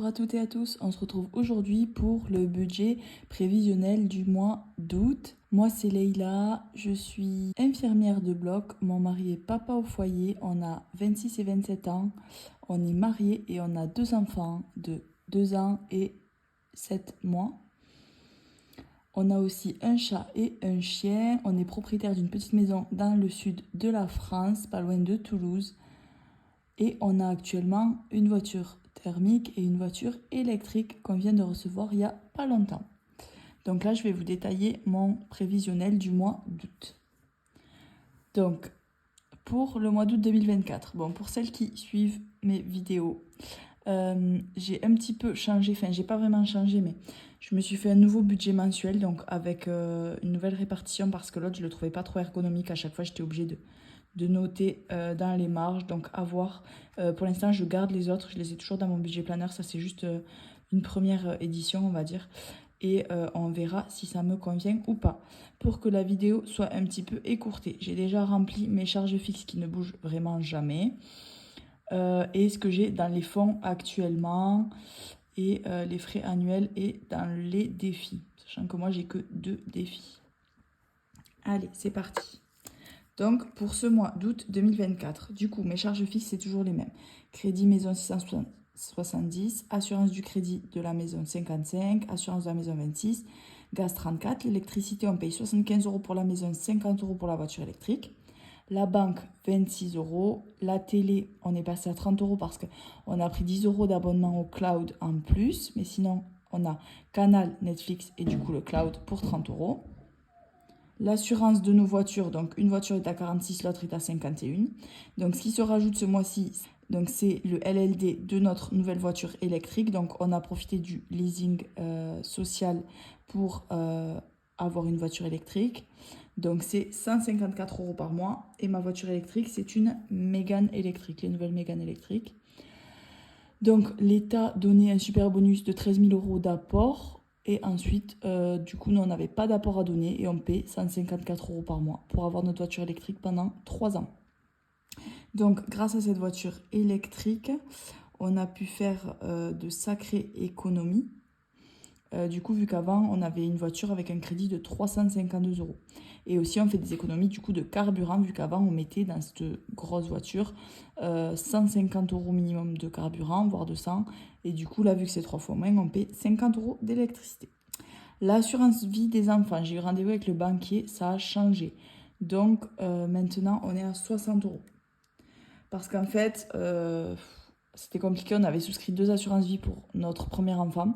à toutes et à tous, on se retrouve aujourd'hui pour le budget prévisionnel du mois d'août. Moi c'est Leïla, je suis infirmière de bloc, mon mari est papa au foyer, on a 26 et 27 ans, on est mariés et on a deux enfants de 2 ans et 7 mois. On a aussi un chat et un chien, on est propriétaire d'une petite maison dans le sud de la France, pas loin de Toulouse. Et on a actuellement une voiture thermique et une voiture électrique qu'on vient de recevoir il n'y a pas longtemps. Donc là, je vais vous détailler mon prévisionnel du mois d'août. Donc, pour le mois d'août 2024, bon, pour celles qui suivent mes vidéos, j'ai un petit peu changé, enfin, j'ai pas vraiment changé, mais je me suis fait un nouveau budget mensuel, donc avec une nouvelle répartition parce que l'autre, je le trouvais pas trop ergonomique. À chaque fois, j'étais obligée de noter dans les marges, donc à voir. Pour l'instant, je garde les autres, je les ai toujours dans mon budget planner, ça c'est juste une première édition, on va dire, et on verra si ça me convient ou pas. Pour que la vidéo soit un petit peu écourtée, j'ai déjà rempli mes charges fixes qui ne bougent vraiment jamais, et ce que j'ai dans les fonds actuellement, et les frais annuels et dans les défis, sachant que moi j'ai que 2 défis. Allez, c'est parti. Donc, pour ce mois d'août 2024, du coup, mes charges fixes, c'est toujours les mêmes. Crédit maison 670, assurance du crédit de la maison 55, assurance de la maison 26, gaz 34, l'électricité, on paye 75 € pour la maison, 50 € pour la voiture électrique. La banque, 26 €. La télé, on est passé à 30 € parce qu'on a pris 10 € d'abonnement au cloud en plus. Mais sinon, on a Canal, Netflix et du coup le cloud pour 30 €. L'assurance de nos voitures, donc une voiture est à 46, l'autre est à 51. Donc ce qui se rajoute ce mois-ci, donc c'est le LLD de notre nouvelle voiture électrique. Donc on a profité du leasing social pour avoir une voiture électrique. Donc c'est 154 € par mois. Et ma voiture électrique, c'est une Mégane électrique, les nouvelles Mégane électriques. Donc l'État donnait un super bonus de 13 000 € d'apport. Et ensuite, du coup, nous, on n'avait pas d'apport à donner et on paie 154 € par mois pour avoir notre voiture électrique pendant 3 ans. Donc, grâce à cette voiture électrique, on a pu faire de sacrées économies. Du coup, vu qu'avant, on avait une voiture avec un crédit de 352 €. Et aussi, on fait des économies du coup de carburant, vu qu'avant, on mettait dans cette grosse voiture 150 € minimum de carburant, voire 200. Et du coup, là, vu que c'est 3 fois moins, on paie 50 € d'électricité. L'assurance vie des enfants, j'ai eu rendez-vous avec le banquier, ça a changé. Donc, maintenant, on est à 60 €. Parce qu'en fait, c'était compliqué, on avait souscrit 2 assurances vie pour notre premier enfant.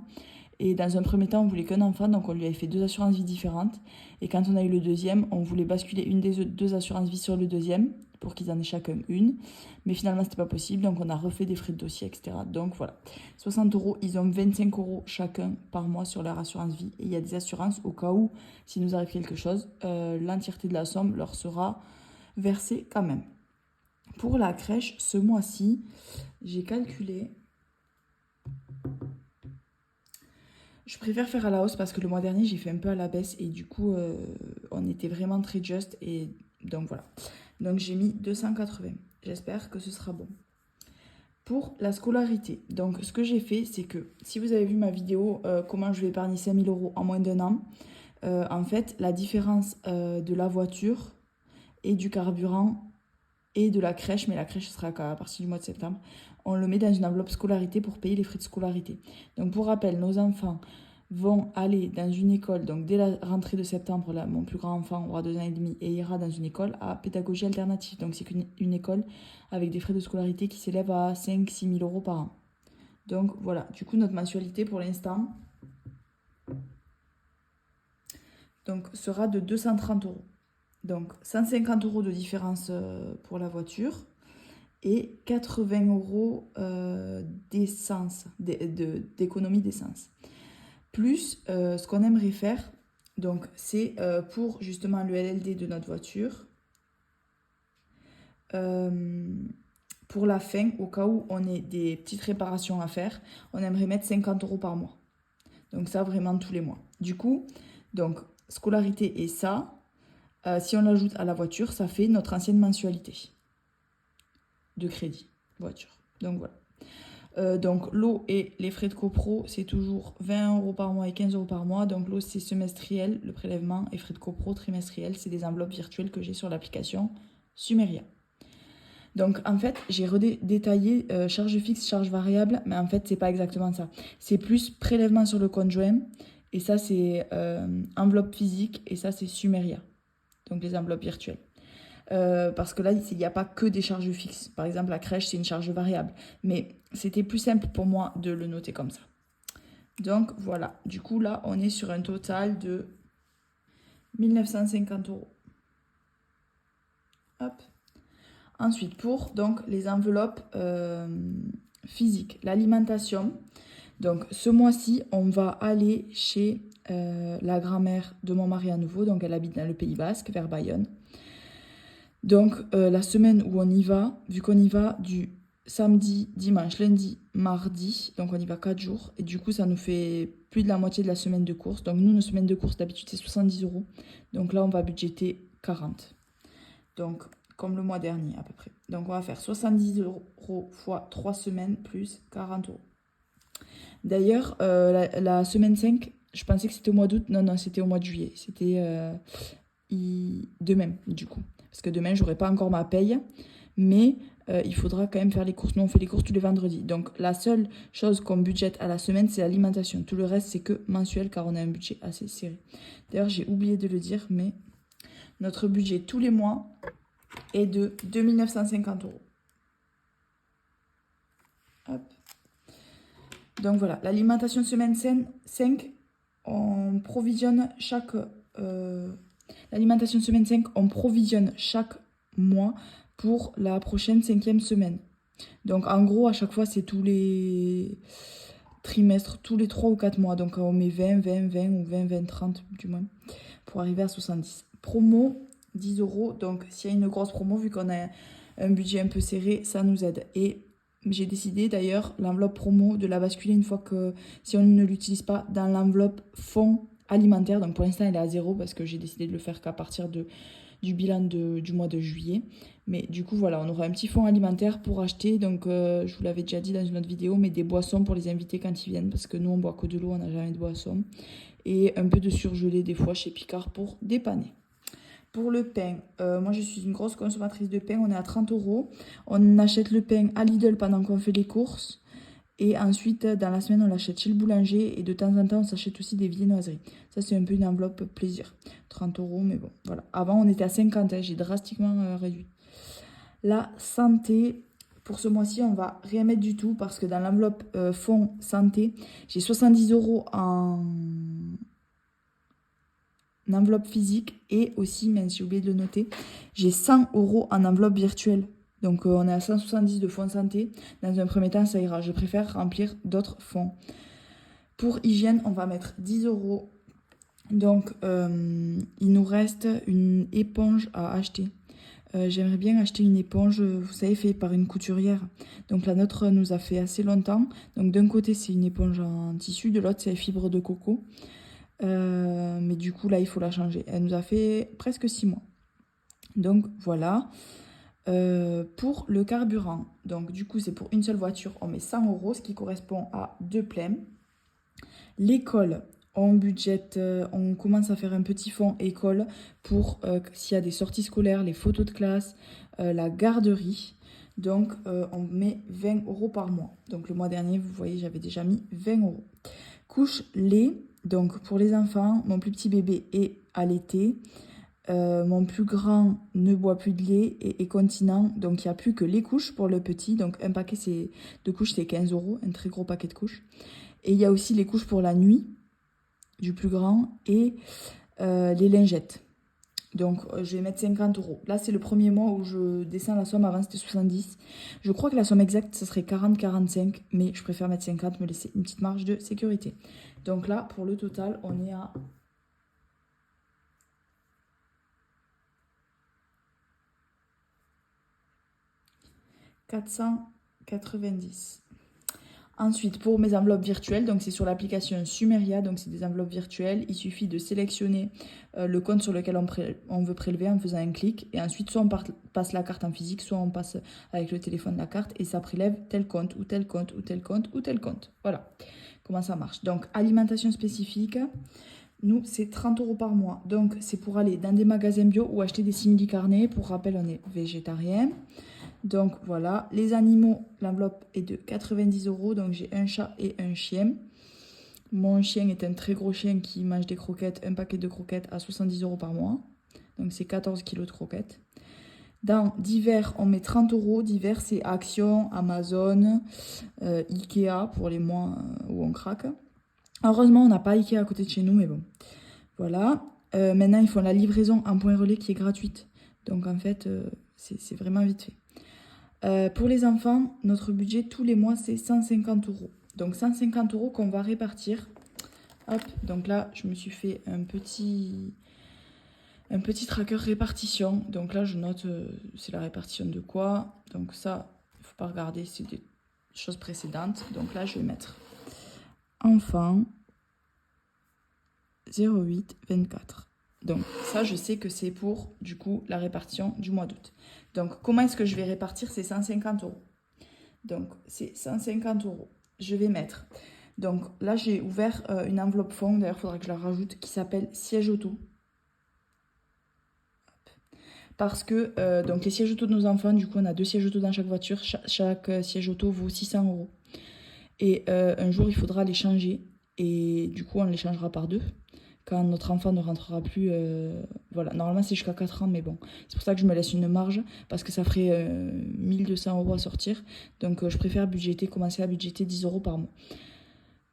Et dans un premier temps, on voulait qu'un enfant, donc on lui avait fait 2 assurances vie différentes. Et quand on a eu le deuxième, on voulait basculer une des 2 assurances vie sur le deuxième, pour qu'ils en aient chacun une. Mais finalement, c'était pas possible, donc on a refait des frais de dossier, etc. Donc voilà, 60 €, ils ont 25 € chacun par mois sur leur assurance vie. Et il y a des assurances au cas où, s'il nous arrive quelque chose, l'entièreté de la somme leur sera versée quand même. Pour la crèche, ce mois-ci, j'ai calculé... Je préfère faire à la hausse parce que le mois dernier, j'ai fait un peu à la baisse et du coup, on était vraiment très juste et donc voilà. Donc j'ai mis 280. J'espère que ce sera bon. Pour la scolarité, donc ce que j'ai fait, c'est que si vous avez vu ma vidéo comment je vais épargner 5 000 € en moins d'un an, en fait, la différence de la voiture et du carburant et de la crèche, mais la crèche sera à partir du mois de septembre, on le met dans une enveloppe scolarité pour payer les frais de scolarité. Donc pour rappel, nos enfants vont aller dans une école, donc dès la rentrée de septembre, là, mon plus grand enfant aura 2 ans et demi et ira dans une école à pédagogie alternative. Donc c'est une école avec des frais de scolarité qui s'élèvent à 5 000 – 6 000 € par an. Donc voilà, du coup notre mensualité pour l'instant donc, sera de 230 €. Donc 150 € de différence pour la voiture et 80 € d'essence, d'économie d'essence. Plus ce qu'on aimerait faire, donc c'est pour justement le LLD de notre voiture, pour la fin, au cas où on ait des petites réparations à faire, on aimerait mettre 50 € par mois. Donc ça vraiment tous les mois. Du coup, donc scolarité et ça, si on l'ajoute à la voiture, ça fait notre ancienne mensualité de crédit voiture. Donc voilà. Donc l'eau et les frais de copro, c'est toujours 20 € par mois et 15 € par mois. Donc l'eau, c'est semestriel, le prélèvement, et frais de copro trimestriel, c'est des enveloppes virtuelles que j'ai sur l'application Sumeria. Donc en fait, j'ai redétaillé charge fixe, charge variable, mais en fait, c'est pas exactement ça. C'est plus prélèvement sur le compte joint, et ça, c'est enveloppe physique, et ça, c'est Sumeria. Donc les enveloppes virtuelles. Parce que là, il n'y a pas que des charges fixes. Par exemple, la crèche, c'est une charge variable. Mais c'était plus simple pour moi de le noter comme ça. Donc voilà, du coup là, on est sur un total de 1950 €. Hop. Ensuite, pour donc les enveloppes physiques, l'alimentation. Donc ce mois-ci, on va aller chez la grand-mère de mon mari à nouveau. Donc elle habite dans le Pays Basque, vers Bayonne. Donc la semaine où on y va, vu qu'on y va du samedi, dimanche, lundi, mardi, donc on y va 4 jours, et du coup ça nous fait plus de la moitié de la semaine de course. Donc nous, nos semaines de course d'habitude c'est 70 €, donc là on va budgéter 40. Donc comme le mois dernier à peu près. Donc on va faire 70 € fois 3 semaines plus 40 €. D'ailleurs la semaine 5, je pensais que c'était au mois d'août, non c'était au mois de juillet, c'était demain du coup. Parce que demain, j'aurai pas encore ma paye, mais il faudra quand même faire les courses. Nous, on fait les courses tous les vendredis. Donc, la seule chose qu'on budgète à la semaine, c'est l'alimentation. Tout le reste, c'est que mensuel, car on a un budget assez serré. D'ailleurs, j'ai oublié de le dire, mais notre budget tous les mois est de 2950 €. Hop. Donc voilà, l'alimentation semaine 5, on provisionne chaque... l'alimentation semaine 5, on provisionne chaque mois pour la prochaine 5e semaine. Donc en gros, à chaque fois, c'est tous les trimestres, tous les 3 ou 4 mois. Donc on met 20, 20, 20 ou 20, 20, 30 du moins, pour arriver à 70. Promo, 10 €. Donc s'il y a une grosse promo, vu qu'on a un budget un peu serré, ça nous aide. Et j'ai décidé d'ailleurs l'enveloppe promo de la basculer une fois que, si on ne l'utilise pas, dans l'enveloppe fonds alimentaire. Donc pour l'instant, elle est à 0 parce que j'ai décidé de le faire qu'à partir du bilan du mois de juillet. Mais du coup, voilà, on aura un petit fonds alimentaire pour acheter. Donc, je vous l'avais déjà dit dans une autre vidéo, mais des boissons pour les invités quand ils viennent. Parce que nous, on boit que de l'eau, on n'a jamais de boisson. Et un peu de surgelé des fois chez Picard pour dépanner. Pour le pain, moi je suis une grosse consommatrice de pain, on est à 30 €. On achète le pain à Lidl pendant qu'on fait les courses. Et ensuite, dans la semaine, on l'achète chez le boulanger. Et de temps en temps, on s'achète aussi des viennoiseries. Ça, c'est un peu une enveloppe plaisir. 30 €, mais bon, voilà. Avant, on était à 50, hein, j'ai drastiquement réduit. La santé, pour ce mois-ci, on va rien mettre du tout. Parce que dans l'enveloppe fonds santé, j'ai 70 € en enveloppe physique. Et aussi, même si j'ai oublié de le noter, j'ai 100 € en enveloppe virtuelle. Donc on est à 170 de fonds santé. Dans un premier temps, ça ira. Je préfère remplir d'autres fonds. Pour hygiène, on va mettre 10 €. Donc il nous reste une éponge à acheter. J'aimerais bien acheter une éponge, vous savez, faite par une couturière. Donc la nôtre nous a fait assez longtemps. Donc d'un côté, c'est une éponge en tissu, de l'autre, c'est fibre de coco. Mais du coup, là, il faut la changer. Elle nous a fait presque 6 mois. Donc voilà. Pour le carburant, donc du coup c'est pour une seule voiture, on met 100 €, ce qui correspond à 2 pleins. L'école, on budgète, on commence à faire un petit fonds école pour s'il y a des sorties scolaires, les photos de classe, la garderie. Donc on met 20 € par mois. Donc le mois dernier, vous voyez, j'avais déjà mis 20 €. Couche lait, donc pour les enfants, mon plus petit bébé est allaité. Mon plus grand ne boit plus de lait et est continent, donc il n'y a plus que les couches pour le petit. Donc un paquet de couches, c'est 15 €, un très gros paquet de couches. Et il y a aussi les couches pour la nuit du plus grand et les lingettes. Donc je vais mettre 50 €. Là, c'est le premier mois où je descends la somme. Avant, c'était 70. Je crois que la somme exacte, ce serait 40-45, mais je préfère mettre 50, me laisser une petite marge de sécurité. Donc là, pour le total, on est à 490. Ensuite, pour mes enveloppes virtuelles, donc c'est sur l'application Sumeria, donc c'est des enveloppes virtuelles. Il suffit de sélectionner le compte sur lequel on veut prélever en faisant un clic. Et ensuite, soit on passe la carte en physique, soit on passe avec le téléphone la carte et ça prélève tel compte ou tel compte ou tel compte ou tel compte. Voilà comment ça marche. Donc, alimentation spécifique, nous, c'est 30 € par mois. Donc, c'est pour aller dans des magasins bio ou acheter des simili-carnets. Pour rappel, on est végétarien. Donc voilà, les animaux, l'enveloppe est de 90 €. Donc j'ai un chat et un chien. Mon chien est un très gros chien qui mange des croquettes, un paquet de croquettes à 70 € par mois. Donc c'est 14 kilos de croquettes. Dans divers, on met 30 €. Divers, c'est Action, Amazon, Ikea pour les mois où on craque. Heureusement, on n'a pas Ikea à côté de chez nous, mais bon. Voilà. Maintenant, ils font la livraison en point relais qui est gratuite. Donc en fait, c'est vraiment vite fait. Pour les enfants, notre budget tous les mois, c'est 150 €. Donc 150 € qu'on va répartir. Hop, donc là, je me suis fait un petit tracker répartition. Donc là, je note, c'est la répartition de quoi. Donc ça, il ne faut pas regarder, c'est des choses précédentes. Donc là, je vais mettre enfant 08 24. Donc ça, je sais que c'est pour, du coup, la répartition du mois d'août. Donc, comment est-ce que je vais répartir ces 150 €? Donc, c'est 150 €. Je vais mettre... Donc, là, j'ai ouvert une enveloppe fond. D'ailleurs, il faudra que je la rajoute, qui s'appelle siège auto. Parce que, donc, les sièges auto de nos enfants, du coup, on a 2 sièges auto dans chaque voiture. Chaque siège auto vaut 600 €. Et un jour, il faudra les changer. Et du coup, on les changera par 2. Quand notre enfant ne rentrera plus, voilà, normalement c'est jusqu'à 4 ans, mais bon, c'est pour ça que je me laisse une marge, parce que ça ferait 1200 € à sortir, donc je préfère commencer à budgéter 10 € par mois.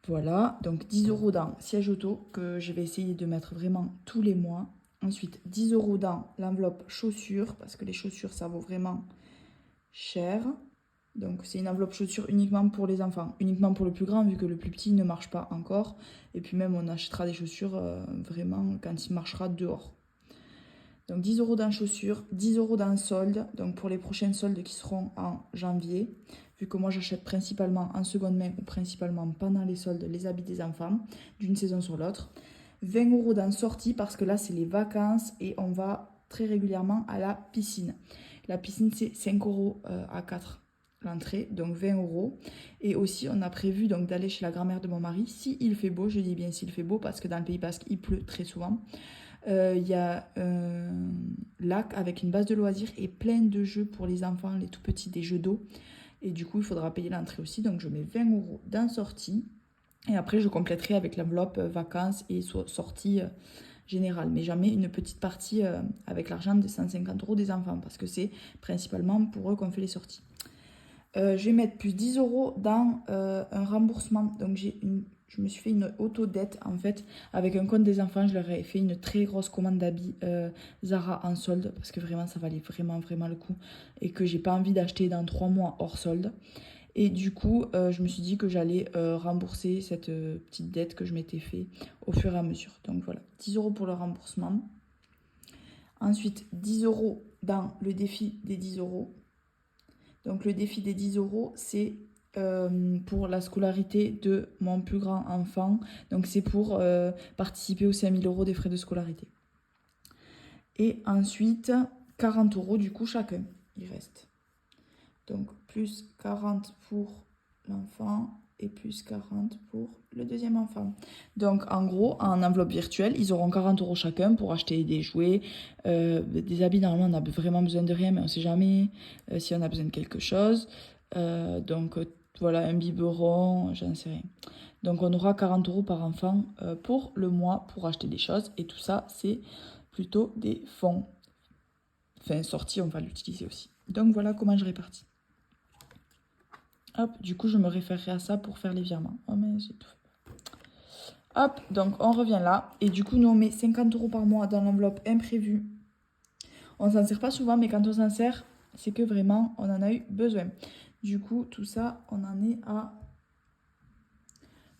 Voilà, donc 10 € dans siège auto, que je vais essayer de mettre vraiment tous les mois. Ensuite, 10 € dans l'enveloppe chaussures, parce que les chaussures, ça vaut vraiment cher. Donc c'est une enveloppe chaussures uniquement pour les enfants, uniquement pour le plus grand vu que le plus petit ne marche pas encore. Et puis même on achètera des chaussures vraiment quand il marchera dehors. Donc 10 € dans chaussures, 10 € dans solde, donc pour les prochaines soldes qui seront en janvier. Vu que moi j'achète principalement en seconde main ou principalement pendant les soldes les habits des enfants d'une saison sur l'autre. 20 € dans sortie parce que là c'est les vacances et on va très régulièrement à la piscine. La piscine c'est 5 € à 4 l'entrée, donc 20 €. Et aussi, on a prévu donc d'aller chez la grand-mère de mon mari, s'il fait beau, je dis bien s'il fait beau, parce que dans le Pays Basque, il pleut très souvent. Il y a un lac avec une base de loisirs et plein de jeux pour les enfants, les tout petits, des jeux d'eau. Et du coup, il faudra payer l'entrée aussi, donc je mets 20 € dans sortie. Et après, je compléterai avec l'enveloppe vacances et sortie générale. Mais jamais une petite partie avec l'argent de 150 € des enfants, parce que c'est principalement pour eux qu'on fait les sorties. Je vais mettre plus 10 € dans un remboursement. Donc je me suis fait une auto-dette en fait. Avec un compte des enfants, je leur ai fait une très grosse commande d'habits Zara en solde. Parce que vraiment, ça valait vraiment, vraiment le coup. Et que j'ai pas envie d'acheter dans 3 mois hors solde. Et du coup, je me suis dit que j'allais rembourser cette petite dette que je m'étais fait au fur et à mesure. Donc voilà, 10 € pour le remboursement. Ensuite, 10 € dans le défi des 10 €. Donc le défi des 10 €, c'est pour la scolarité de mon plus grand enfant. Donc c'est pour participer aux 5 000 € des frais de scolarité. Et ensuite, 40 € du coup chacun, il reste. Donc plus 40 pour l'enfant et plus 40 pour le deuxième enfant. Donc en gros, en enveloppe virtuelle, ils auront 40 € chacun pour acheter des jouets, des habits. Normalement, on a vraiment besoin de rien, mais on ne sait jamais si on a besoin de quelque chose. Donc voilà, un biberon, j'en sais rien. Donc on aura 40 € par enfant pour le mois pour acheter des choses. Et tout ça, c'est plutôt des fonds. Enfin, sortie, on va l'utiliser aussi. Donc voilà comment je répartis. Hop, du coup, je me référerai à ça pour faire les virements. Oh, mais j'ai tout fait. Hop, donc on revient là. Et du coup, nous, on met 50 € par mois dans l'enveloppe imprévue. On s'en sert pas souvent, mais quand on s'en sert, c'est que vraiment, on en a eu besoin. Du coup, tout ça, on en est à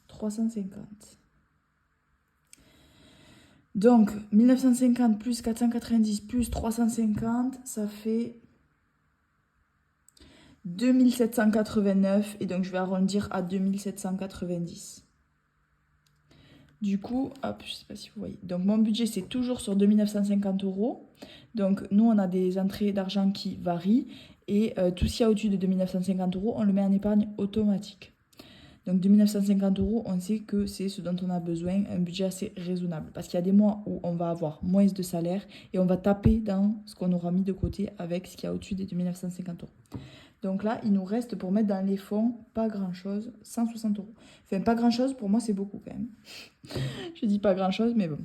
350. Donc, 1950 plus 490 plus 350, ça fait 2789 et donc je vais arrondir à 2790. Du coup, hop, je sais pas si vous voyez. Donc mon budget c'est toujours sur 2950 €. Donc nous on a des entrées d'argent qui varient et tout ce qu'il y a au-dessus de 2950 €, on le met en épargne automatique. Donc 2950 €, on sait que c'est ce dont on a besoin, un budget assez raisonnable. Parce qu'il y a des mois où on va avoir moins de salaire et on va taper dans ce qu'on aura mis de côté avec ce qu'il y a au-dessus des 2950 €. Donc là, il nous reste pour mettre dans les fonds pas grand-chose, 160 €. Enfin, pas grand-chose, pour moi, c'est beaucoup quand même. Je dis pas grand-chose, mais bon.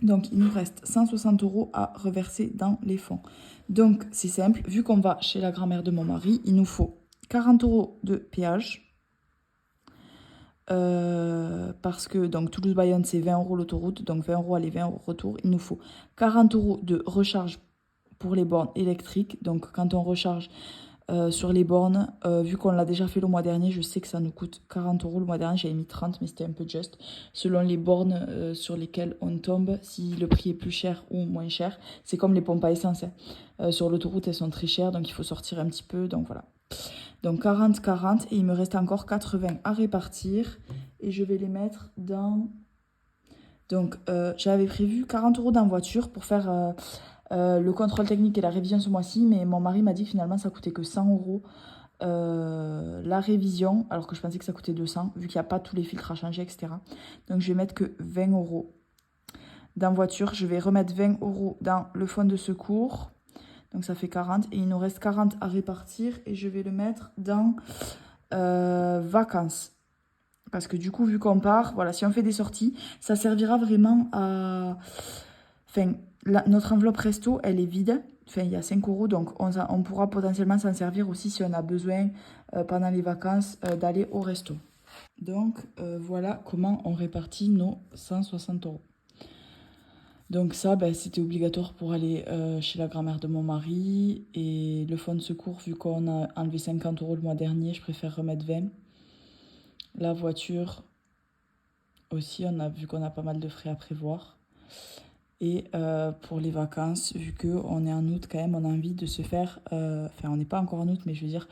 Donc, il nous reste 160 € à reverser dans les fonds. Donc, c'est simple, vu qu'on va chez la grand-mère de mon mari, il nous faut 40 € de péage. Parce que donc Toulouse-Bayonne, c'est 20 € l'autoroute, donc 20 € aller, 20 € retour. Il nous faut 40 € de recharge pour les bornes électriques. Donc, quand on recharge sur les bornes, vu qu'on l'a déjà fait le mois dernier, je sais que ça nous coûte 40 € le mois dernier, j'avais mis 30 mais c'était un peu juste. Selon les bornes sur lesquelles on tombe, si le prix est plus cher ou moins cher, c'est comme les pompes à essence. Sur l'autoroute, elles sont très chères, donc il faut sortir un petit peu, donc voilà. Donc 40, 40 et il me reste encore 80 à répartir et je vais les mettre dans... Donc j'avais prévu 40 € dans voiture pour faire... le contrôle technique et la révision ce mois-ci, mais mon mari m'a dit que finalement ça coûtait que 100 € la révision, alors que je pensais que ça coûtait 200, vu qu'il n'y a pas tous les filtres à changer, etc. Donc je vais mettre que 20 € dans voiture. Je vais remettre 20 € dans le fonds de secours. Donc ça fait 40 et il nous reste 40 à répartir et je vais le mettre dans vacances. Parce que du coup, vu qu'on part, voilà, si on fait des sorties, ça servira vraiment à... Enfin, notre enveloppe resto, elle est vide. Enfin, il y a 5 €, donc on pourra potentiellement s'en servir aussi si on a besoin pendant les vacances d'aller au resto. Donc, voilà comment on répartit nos 160 €. Donc ça, ben, c'était obligatoire pour aller chez la grand-mère de mon mari. Et le fonds de secours, vu qu'on a enlevé 50 € le mois dernier, je préfère remettre 20. La voiture aussi, vu qu'on a pas mal de frais à prévoir. Et pour les vacances, vu qu'on est en août quand même, on a envie de se faire... Enfin, on n'est pas encore en août, mais je veux dire,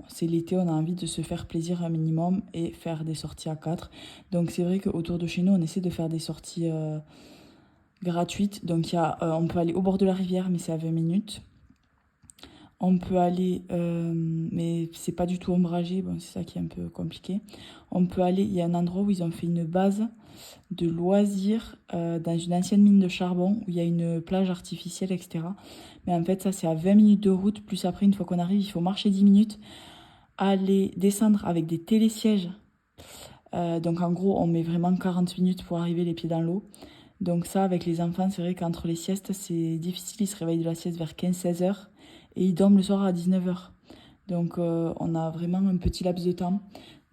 c'est l'été, on a envie de se faire plaisir un minimum et faire des sorties à 4. Donc c'est vrai qu'autour de chez nous, on essaie de faire des sorties gratuites. Donc on peut aller au bord de la rivière, mais c'est à 20 minutes. On peut aller, mais c'est pas du tout ombragé, bon, c'est ça qui est un peu compliqué. On peut aller, il y a un endroit où ils ont fait une base de loisirs dans une ancienne mine de charbon où il y a une plage artificielle, etc. Mais en fait, ça, c'est à 20 minutes de route. Plus après, une fois qu'on arrive, il faut marcher 10 minutes, aller descendre avec des télésièges. Donc, en gros, on met vraiment 40 minutes pour arriver les pieds dans l'eau. Donc ça, avec les enfants, c'est vrai qu'entre les siestes, c'est difficile. Ils se réveillent de la sieste vers 15-16 heures et ils dorment le soir à 19 heures. Donc on a vraiment un petit laps de temps.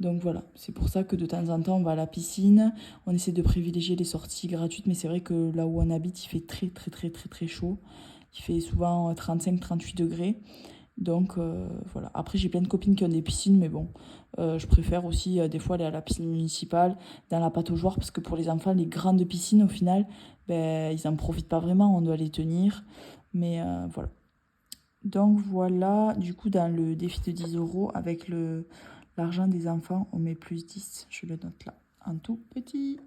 Donc voilà, c'est pour ça que de temps en temps, on va à la piscine. On essaie de privilégier les sorties gratuites, mais c'est vrai que là où on habite, il fait très très très très très chaud. Il fait souvent 35-38 degrés. Donc voilà. Après, j'ai plein de copines qui ont des piscines, mais bon, je préfère aussi des fois aller à la piscine municipale, dans la pataugeoire, parce que pour les enfants, les grandes piscines, au final, ben, ils n'en profitent pas vraiment, on doit les tenir. Mais voilà. Donc voilà, du coup, dans le défi de 10 € avec l'argent des enfants, on met plus 10. Je le note là, en tout petit.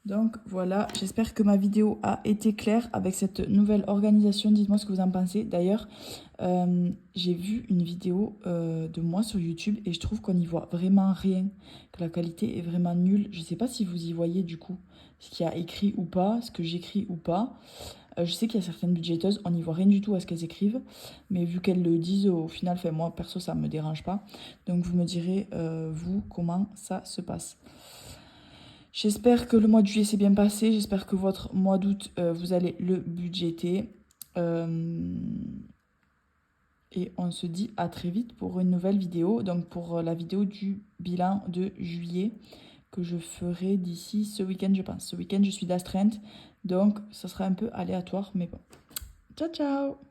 Donc voilà, j'espère que ma vidéo a été claire avec cette nouvelle organisation. Dites-moi ce que vous en pensez. D'ailleurs, j'ai vu une vidéo de moi sur YouTube et je trouve qu'on n'y voit vraiment rien, que la qualité est vraiment nulle. Je ne sais pas si vous y voyez du coup ce qu'il y a écrit ou pas, ce que j'écris ou pas. Je sais qu'il y a certaines budgéteuses, on n'y voit rien du tout à ce qu'elles écrivent, mais vu qu'elles le disent, au final, enfin, moi perso, ça ne me dérange pas. Donc vous me direz, vous, comment ça se passe. J'espère que le mois de juillet s'est bien passé. J'espère que votre mois d'août, vous allez le budgéter. Et on se dit à très vite pour une nouvelle vidéo. Donc pour la vidéo du bilan de juillet que je ferai d'ici ce week-end, je pense. Ce week-end, je suis d'astreinte. Donc ça sera un peu aléatoire, mais bon. Ciao, ciao!